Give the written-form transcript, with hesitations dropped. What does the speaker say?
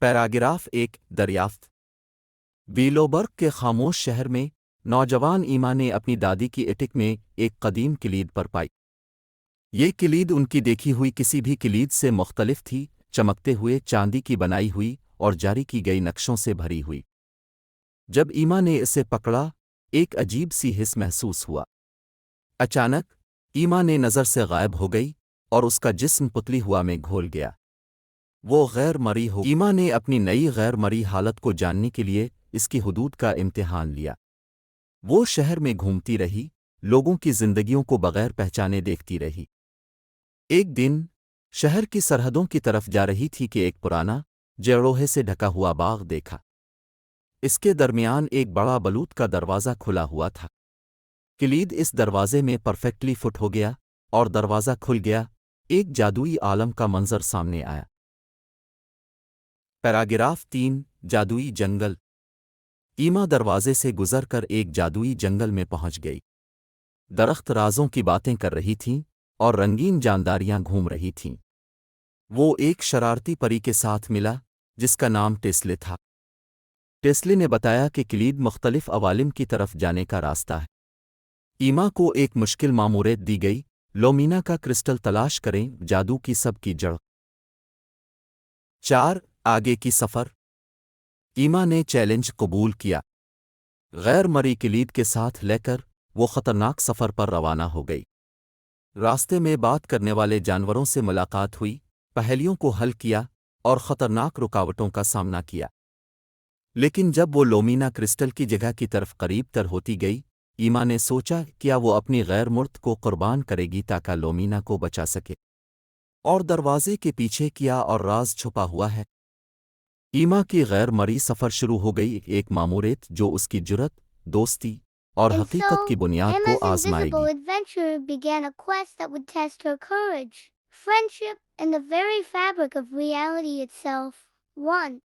Paragraph ایک دریافت ویلوبرگ کے خاموش شہر میں نوجوان ایما نے اپنی دادی کی اٹک میں ایک قدیم کلید پر پائی۔ یہ کلید ان کی دیکھی ہوئی کسی بھی کلید سے مختلف تھی، چمکتے ہوئے چاندی کی بنائی ہوئی اور جاری کی گئی نقشوں سے بھری ہوئی۔ جب ایما نے اسے پکڑا، ایک عجیب سی حس محسوس ہوا۔ اچانک ایما نے نظر سے غائب ہو گئی اور اس کا جسم پتلی ہوا میں گھول گیا۔ وہ غیر مرئی ہو۔ ایما نے اپنی نئی غیر مرئی حالت کو جاننے کے لیے اس کی حدود کا امتحان لیا۔ وہ شہر میں گھومتی رہی، لوگوں کی زندگیوں کو بغیر پہچانے دیکھتی رہی۔ ایک دن شہر کی سرحدوں کی طرف جا رہی تھی کہ ایک پرانا جڑوہے سے ڈھکا ہوا باغ دیکھا۔ اس کے درمیان ایک بڑا بلوط کا دروازہ کھلا ہوا تھا۔ کلید اس دروازے میں پرفیکٹلی فٹ ہو گیا اور دروازہ کھل گیا۔ ایک جادوئی عالم کا منظر سامنے آیا۔ پیراگراف 3 جادوئی جنگل۔ ایما دروازے سے گزر کر ایک جادوئی جنگل میں پہنچ گئی۔ درخت رازوں کی باتیں کر رہی تھیں اور رنگین جانداریاں گھوم رہی تھیں۔ وہ ایک شرارتی پری کے ساتھ ملا جس کا نام ٹیسلے تھا۔ ٹیسلے نے بتایا کہ کلید مختلف عوالم کی طرف جانے کا راستہ ہے۔ ایما کو ایک مشکل ماموریت دی گئی، لومینا کا کرسٹل تلاش کریں، جادو کی سب کی جڑ۔ 4 آگے کی سفر۔ ایما نے چیلنج قبول کیا۔ غیر مرئی کلید کے ساتھ لے کر وہ خطرناک سفر پر روانہ ہو گئی۔ راستے میں بات کرنے والے جانوروں سے ملاقات ہوئی، پہیلیوں کو حل کیا اور خطرناک رکاوٹوں کا سامنا کیا۔ لیکن جب وہ لومینا کرسٹل کی جگہ کی طرف قریب تر ہوتی گئی، ایما نے سوچا کیا وہ اپنی غیر مرد کو قربان کرے گی تاکہ لومینا کو بچا سکے، اور دروازے کے پیچھے کیا اور راز چھپا ہوا ہے۔ ایما کی غیر مرئی سفر شروع ہو گئی، ایک ماموریت جو اس کی جرت، دوستی اور And حقیقت so, کی بنیاد کو Emma's آزمائے invisible گی۔ adventure began a quest that would test her courage, friendship, and the very fabric of reality itself. 1.